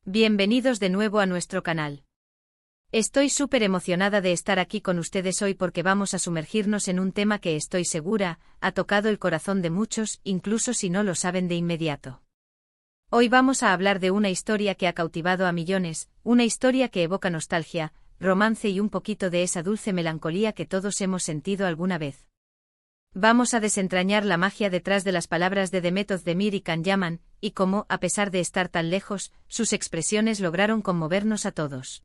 Bienvenidos de nuevo a nuestro canal. Estoy súper emocionada de estar aquí con ustedes hoy porque vamos a sumergirnos en un tema que estoy segura, ha tocado el corazón de muchos, incluso si no lo saben de inmediato. Hoy vamos a hablar de una historia que ha cautivado a millones, una historia que evoca nostalgia, romance y un poquito de esa dulce melancolía que todos hemos sentido alguna vez. Vamos a desentrañar la magia detrás de las palabras de Demet Özdemir y Can Yaman, y cómo, a pesar de estar tan lejos, sus expresiones lograron conmovernos a todos.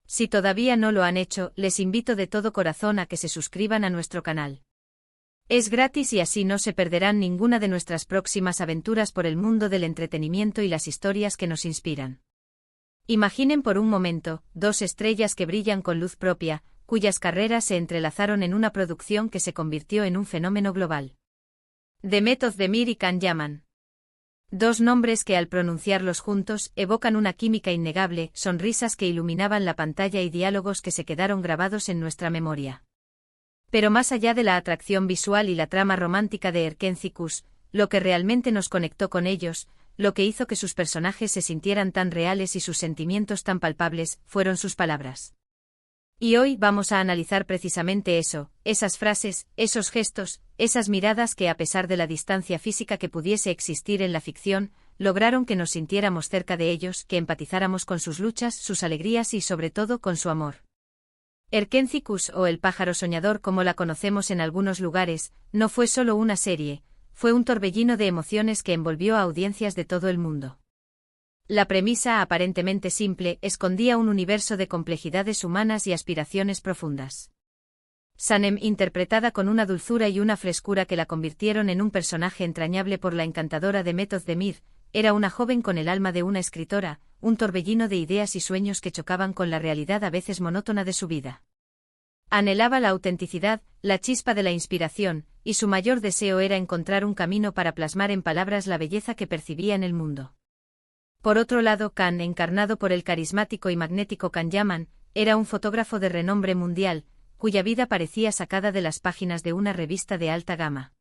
Si todavía no lo han hecho, les invito de todo corazón a que se suscriban a nuestro canal. Es gratis y así no se perderán ninguna de nuestras próximas aventuras por el mundo del entretenimiento y las historias que nos inspiran. Imaginen por un momento, dos estrellas que brillan con luz propia, cuyas carreras se entrelazaron en una producción que se convirtió en un fenómeno global. Demet Özdemir y Can Yaman. Dos nombres que al pronunciarlos juntos evocan una química innegable, sonrisas que iluminaban la pantalla y diálogos que se quedaron grabados en nuestra memoria. Pero más allá de la atracción visual y la trama romántica de Erkenci Kuş, lo que realmente nos conectó con ellos, lo que hizo que sus personajes se sintieran tan reales y sus sentimientos tan palpables, fueron sus palabras. Y hoy vamos a analizar precisamente eso, esas frases, esos gestos, esas miradas que a pesar de la distancia física que pudiese existir en la ficción, lograron que nos sintiéramos cerca de ellos, que empatizáramos con sus luchas, sus alegrías y sobre todo con su amor. Erkenci Kuş o El pájaro soñador como la conocemos en algunos lugares, no fue solo una serie, fue un torbellino de emociones que envolvió a audiencias de todo el mundo. La premisa aparentemente simple escondía un universo de complejidades humanas y aspiraciones profundas. Sanem, interpretada con una dulzura y una frescura que la convirtieron en un personaje entrañable por la encantadora Demet Özdemir, era una joven con el alma de una escritora, un torbellino de ideas y sueños que chocaban con la realidad a veces monótona de su vida. Anhelaba la autenticidad, la chispa de la inspiración, y su mayor deseo era encontrar un camino para plasmar en palabras la belleza que percibía en el mundo. Por otro lado, Can, encarnado por el carismático y magnético Can Yaman, era un fotógrafo de renombre mundial, cuya vida parecía sacada de las páginas de una revista de alta gama.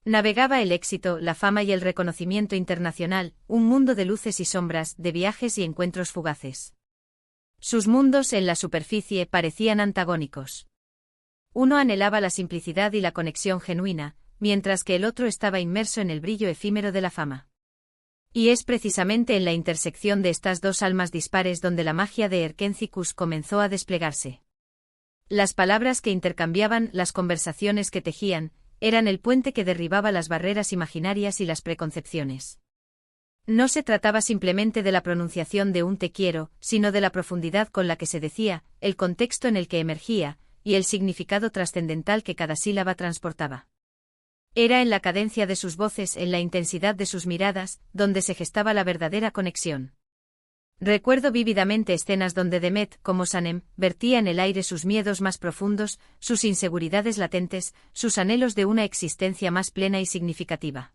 Navegaba el éxito, la fama y el reconocimiento internacional, un mundo de luces y sombras, de viajes y encuentros fugaces. Sus mundos en la superficie parecían antagónicos. Uno anhelaba la simplicidad y la conexión genuina, mientras que el otro estaba inmerso en el brillo efímero de la fama. Y es precisamente en la intersección de estas dos almas dispares donde la magia de Erkenci Kuş comenzó a desplegarse. Las palabras que intercambiaban, las conversaciones que tejían, eran el puente que derribaba las barreras imaginarias y las preconcepciones. No se trataba simplemente de la pronunciación de un te quiero, sino de la profundidad con la que se decía, el contexto en el que emergía, y el significado trascendental que cada sílaba transportaba. Era en la cadencia de sus voces, en la intensidad de sus miradas, donde se gestaba la verdadera conexión. Recuerdo vívidamente escenas donde Demet, como Sanem, vertía en el aire sus miedos más profundos, sus inseguridades latentes, sus anhelos de una existencia más plena y significativa.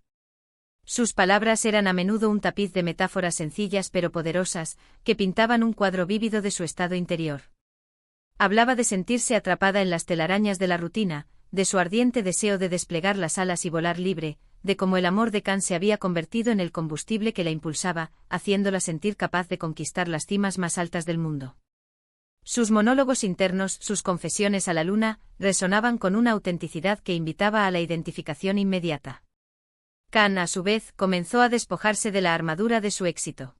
Sus palabras eran a menudo un tapiz de metáforas sencillas pero poderosas, que pintaban un cuadro vívido de su estado interior. Hablaba de sentirse atrapada en las telarañas de la rutina, de su ardiente deseo de desplegar las alas y volar libre, de cómo el amor de Can se había convertido en el combustible que la impulsaba, haciéndola sentir capaz de conquistar las cimas más altas del mundo. Sus monólogos internos, sus confesiones a la luna, resonaban con una autenticidad que invitaba a la identificación inmediata. Can, a su vez, comenzó a despojarse de la armadura de su éxito.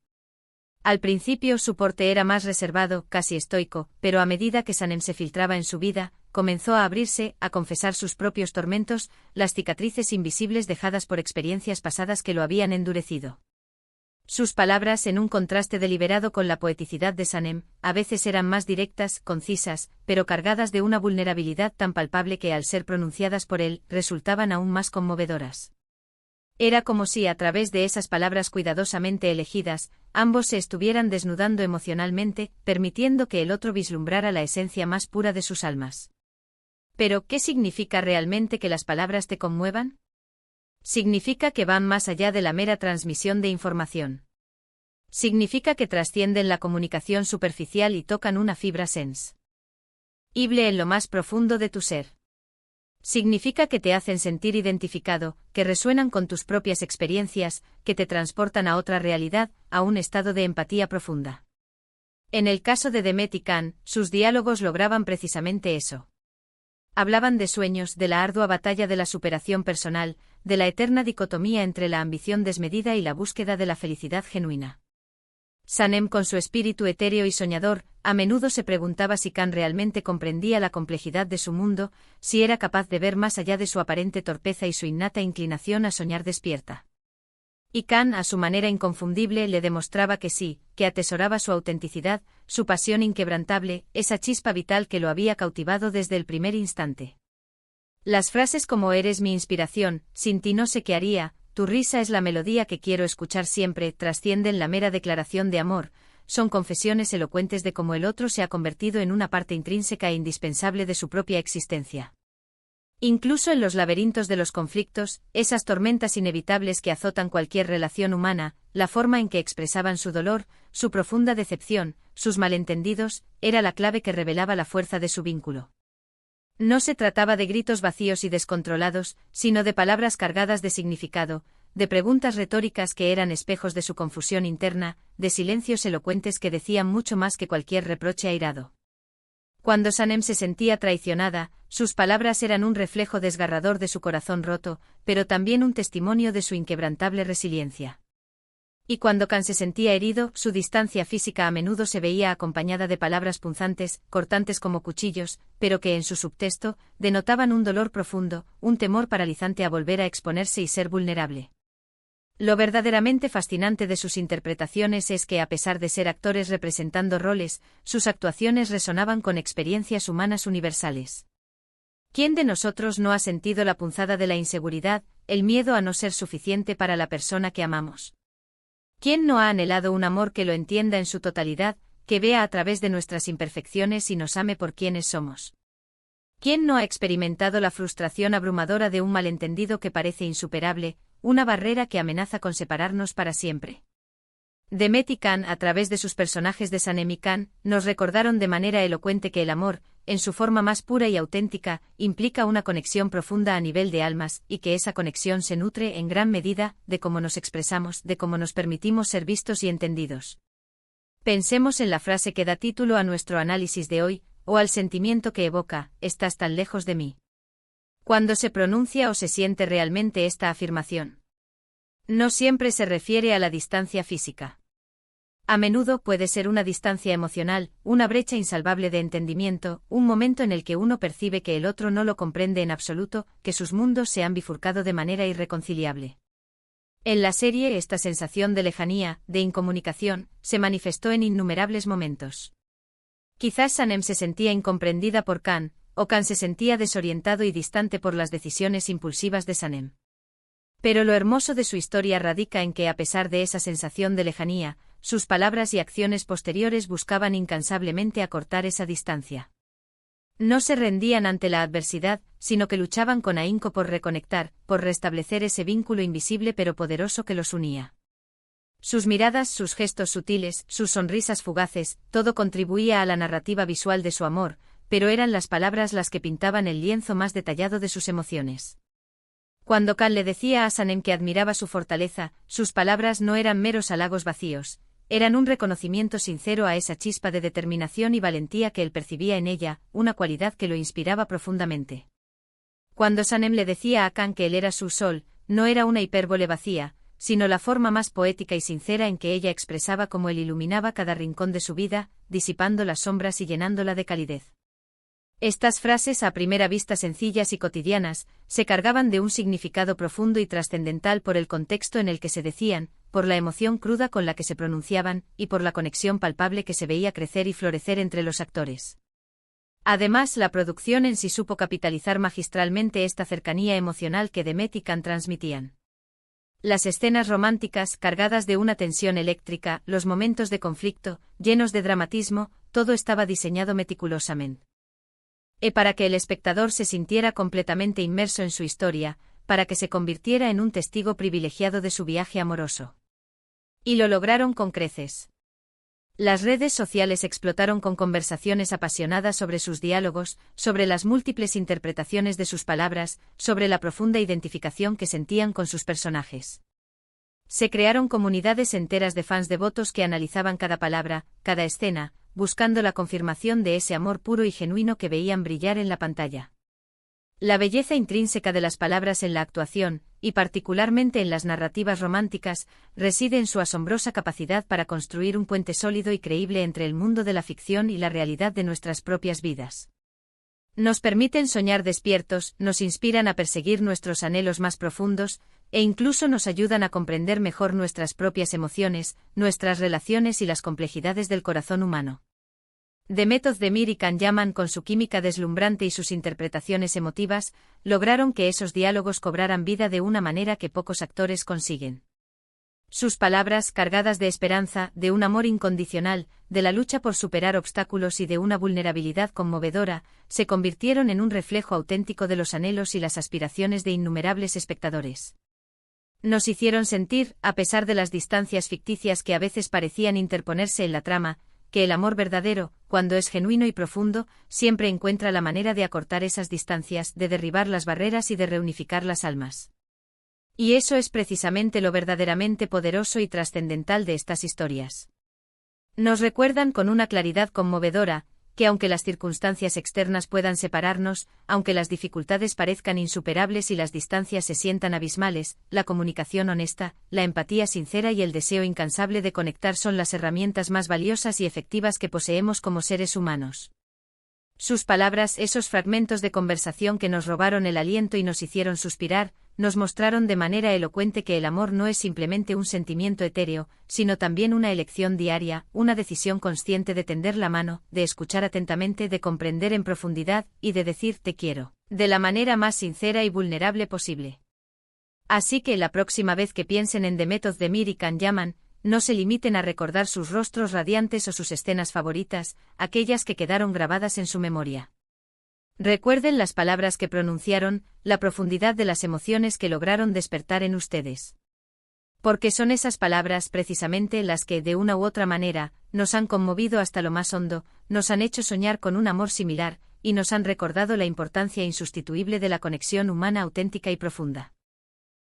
Al principio su porte era más reservado, casi estoico, pero a medida que Sanem se filtraba en su vida, comenzó a abrirse, a confesar sus propios tormentos, las cicatrices invisibles dejadas por experiencias pasadas que lo habían endurecido. Sus palabras, en un contraste deliberado con la poeticidad de Sanem, a veces eran más directas, concisas, pero cargadas de una vulnerabilidad tan palpable que al ser pronunciadas por él, resultaban aún más conmovedoras. Era como si a través de esas palabras cuidadosamente elegidas, ambos se estuvieran desnudando emocionalmente, permitiendo que el otro vislumbrara la esencia más pura de sus almas. Pero, ¿qué significa realmente que las palabras te conmuevan? Significa que van más allá de la mera transmisión de información. Significa que trascienden la comunicación superficial y tocan una fibra sensible en lo más profundo de tu ser. Significa que te hacen sentir identificado, que resuenan con tus propias experiencias, que te transportan a otra realidad, a un estado de empatía profunda. En el caso de Demet y Can, sus diálogos lograban precisamente eso. Hablaban de sueños, de la ardua batalla de la superación personal, de la eterna dicotomía entre la ambición desmedida y la búsqueda de la felicidad genuina. Sanem, con su espíritu etéreo y soñador, a menudo se preguntaba si Can realmente comprendía la complejidad de su mundo, si era capaz de ver más allá de su aparente torpeza y su innata inclinación a soñar despierta. Y Can, a su manera inconfundible, le demostraba que sí, que atesoraba su autenticidad, su pasión inquebrantable, esa chispa vital que lo había cautivado desde el primer instante. Las frases como «eres mi inspiración», «sin ti no sé qué haría», «tu risa es la melodía que quiero escuchar siempre», trascienden la mera declaración de amor, son confesiones elocuentes de cómo el otro se ha convertido en una parte intrínseca e indispensable de su propia existencia. Incluso en los laberintos de los conflictos, esas tormentas inevitables que azotan cualquier relación humana, la forma en que expresaban su dolor, su profunda decepción, sus malentendidos, era la clave que revelaba la fuerza de su vínculo. No se trataba de gritos vacíos y descontrolados, sino de palabras cargadas de significado, de preguntas retóricas que eran espejos de su confusión interna, de silencios elocuentes que decían mucho más que cualquier reproche airado. Cuando Sanem se sentía traicionada, sus palabras eran un reflejo desgarrador de su corazón roto, pero también un testimonio de su inquebrantable resiliencia. Y cuando Can se sentía herido, su distancia física a menudo se veía acompañada de palabras punzantes, cortantes como cuchillos, pero que en su subtexto denotaban un dolor profundo, un temor paralizante a volver a exponerse y ser vulnerable. Lo verdaderamente fascinante de sus interpretaciones es que, a pesar de ser actores representando roles, sus actuaciones resonaban con experiencias humanas universales. ¿Quién de nosotros no ha sentido la punzada de la inseguridad, el miedo a no ser suficiente para la persona que amamos? ¿Quién no ha anhelado un amor que lo entienda en su totalidad, que vea a través de nuestras imperfecciones y nos ame por quienes somos? ¿Quién no ha experimentado la frustración abrumadora de un malentendido que parece insuperable, una barrera que amenaza con separarnos para siempre? Demet y Can, a través de sus personajes de Sanem y Can, nos recordaron de manera elocuente que el amor, en su forma más pura y auténtica, implica una conexión profunda a nivel de almas, y que esa conexión se nutre en gran medida de cómo nos expresamos, de cómo nos permitimos ser vistos y entendidos. Pensemos en la frase que da título a nuestro análisis de hoy, o al sentimiento que evoca: «estás tan lejos de mí». Cuando se pronuncia o se siente realmente esta afirmación, no siempre se refiere a la distancia física. A menudo puede ser una distancia emocional, una brecha insalvable de entendimiento, un momento en el que uno percibe que el otro no lo comprende en absoluto, que sus mundos se han bifurcado de manera irreconciliable. En la serie, esta sensación de lejanía, de incomunicación, se manifestó en innumerables momentos. Quizás Sanem se sentía incomprendida por Can, o Can se sentía desorientado y distante por las decisiones impulsivas de Sanem. Pero lo hermoso de su historia radica en que, a pesar de esa sensación de lejanía, sus palabras y acciones posteriores buscaban incansablemente acortar esa distancia. No se rendían ante la adversidad, sino que luchaban con ahínco por reconectar, por restablecer ese vínculo invisible pero poderoso que los unía. Sus miradas, sus gestos sutiles, sus sonrisas fugaces, todo contribuía a la narrativa visual de su amor, pero eran las palabras las que pintaban el lienzo más detallado de sus emociones. Cuando Can le decía a Sanem que admiraba su fortaleza, sus palabras no eran meros halagos vacíos, eran un reconocimiento sincero a esa chispa de determinación y valentía que él percibía en ella, una cualidad que lo inspiraba profundamente. Cuando Sanem le decía a Can que él era su sol, no era una hipérbole vacía, sino la forma más poética y sincera en que ella expresaba cómo él iluminaba cada rincón de su vida, disipando las sombras y llenándola de calidez. Estas frases, a primera vista sencillas y cotidianas, se cargaban de un significado profundo y trascendental por el contexto en el que se decían, por la emoción cruda con la que se pronunciaban, y por la conexión palpable que se veía crecer y florecer entre los actores. Además, la producción en sí supo capitalizar magistralmente esta cercanía emocional que Demet y Can transmitían. Las escenas románticas, cargadas de una tensión eléctrica, los momentos de conflicto, llenos de dramatismo, todo estaba diseñado meticulosamente. Para que el espectador se sintiera completamente inmerso en su historia, para que se convirtiera en un testigo privilegiado de su viaje amoroso. Y lo lograron con creces. Las redes sociales explotaron con conversaciones apasionadas sobre sus diálogos, sobre las múltiples interpretaciones de sus palabras, sobre la profunda identificación que sentían con sus personajes. Se crearon comunidades enteras de fans devotos que analizaban cada palabra, cada escena, buscando la confirmación de ese amor puro y genuino que veían brillar en la pantalla. La belleza intrínseca de las palabras en la actuación, y particularmente en las narrativas románticas, reside en su asombrosa capacidad para construir un puente sólido y creíble entre el mundo de la ficción y la realidad de nuestras propias vidas. Nos permiten soñar despiertos, nos inspiran a perseguir nuestros anhelos más profundos, e incluso nos ayudan a comprender mejor nuestras propias emociones, nuestras relaciones y las complejidades del corazón humano. Demet Özdemir y Can Yaman, con su química deslumbrante y sus interpretaciones emotivas, lograron que esos diálogos cobraran vida de una manera que pocos actores consiguen. Sus palabras, cargadas de esperanza, de un amor incondicional, de la lucha por superar obstáculos y de una vulnerabilidad conmovedora, se convirtieron en un reflejo auténtico de los anhelos y las aspiraciones de innumerables espectadores. Nos hicieron sentir, a pesar de las distancias ficticias que a veces parecían interponerse en la trama, que el amor verdadero, cuando es genuino y profundo, siempre encuentra la manera de acortar esas distancias, de derribar las barreras y de reunificar las almas. Y eso es precisamente lo verdaderamente poderoso y trascendental de estas historias. Nos recuerdan con una claridad conmovedora, que aunque las circunstancias externas puedan separarnos, aunque las dificultades parezcan insuperables y las distancias se sientan abismales, la comunicación honesta, la empatía sincera y el deseo incansable de conectar son las herramientas más valiosas y efectivas que poseemos como seres humanos. Sus palabras, esos fragmentos de conversación que nos robaron el aliento y nos hicieron suspirar, nos mostraron de manera elocuente que el amor no es simplemente un sentimiento etéreo, sino también una elección diaria, una decisión consciente de tender la mano, de escuchar atentamente, de comprender en profundidad, y de decir te quiero, de la manera más sincera y vulnerable posible. Así que la próxima vez que piensen en Demet Özdemir y Can Yaman, no se limiten a recordar sus rostros radiantes o sus escenas favoritas, aquellas que quedaron grabadas en su memoria. Recuerden las palabras que pronunciaron, la profundidad de las emociones que lograron despertar en ustedes. Porque son esas palabras precisamente las que, de una u otra manera, nos han conmovido hasta lo más hondo, nos han hecho soñar con un amor similar, y nos han recordado la importancia insustituible de la conexión humana auténtica y profunda.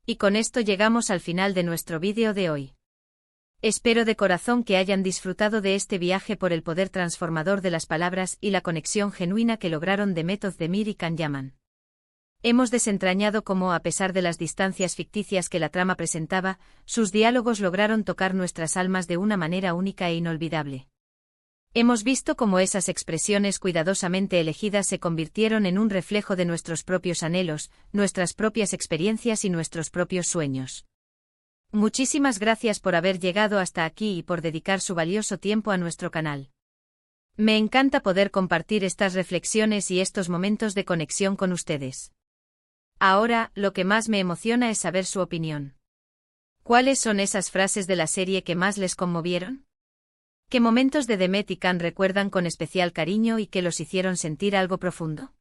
Y con esto llegamos al final de nuestro vídeo de hoy. Espero de corazón que hayan disfrutado de este viaje por el poder transformador de las palabras y la conexión genuina que lograron Demet Özdemir y Can Yaman. Hemos desentrañado cómo, a pesar de las distancias ficticias que la trama presentaba, sus diálogos lograron tocar nuestras almas de una manera única e inolvidable. Hemos visto cómo esas expresiones cuidadosamente elegidas se convirtieron en un reflejo de nuestros propios anhelos, nuestras propias experiencias y nuestros propios sueños. Muchísimas gracias por haber llegado hasta aquí y por dedicar su valioso tiempo a nuestro canal. Me encanta poder compartir estas reflexiones y estos momentos de conexión con ustedes. Ahora, lo que más me emociona es saber su opinión. ¿Cuáles son esas frases de la serie que más les conmovieron? ¿Qué momentos de Demet y Can recuerdan con especial cariño y que los hicieron sentir algo profundo?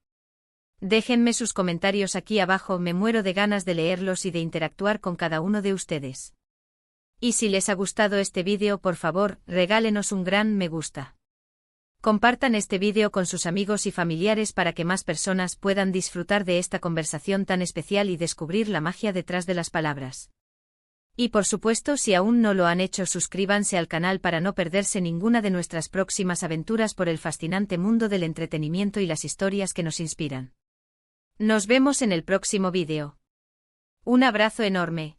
Déjenme sus comentarios aquí abajo, me muero de ganas de leerlos y de interactuar con cada uno de ustedes. Y si les ha gustado este vídeo, por favor, regálenos un gran me gusta. Compartan este vídeo con sus amigos y familiares para que más personas puedan disfrutar de esta conversación tan especial y descubrir la magia detrás de las palabras. Y por supuesto, si aún no lo han hecho, suscríbanse al canal para no perderse ninguna de nuestras próximas aventuras por el fascinante mundo del entretenimiento y las historias que nos inspiran. Nos vemos en el próximo vídeo. Un abrazo enorme.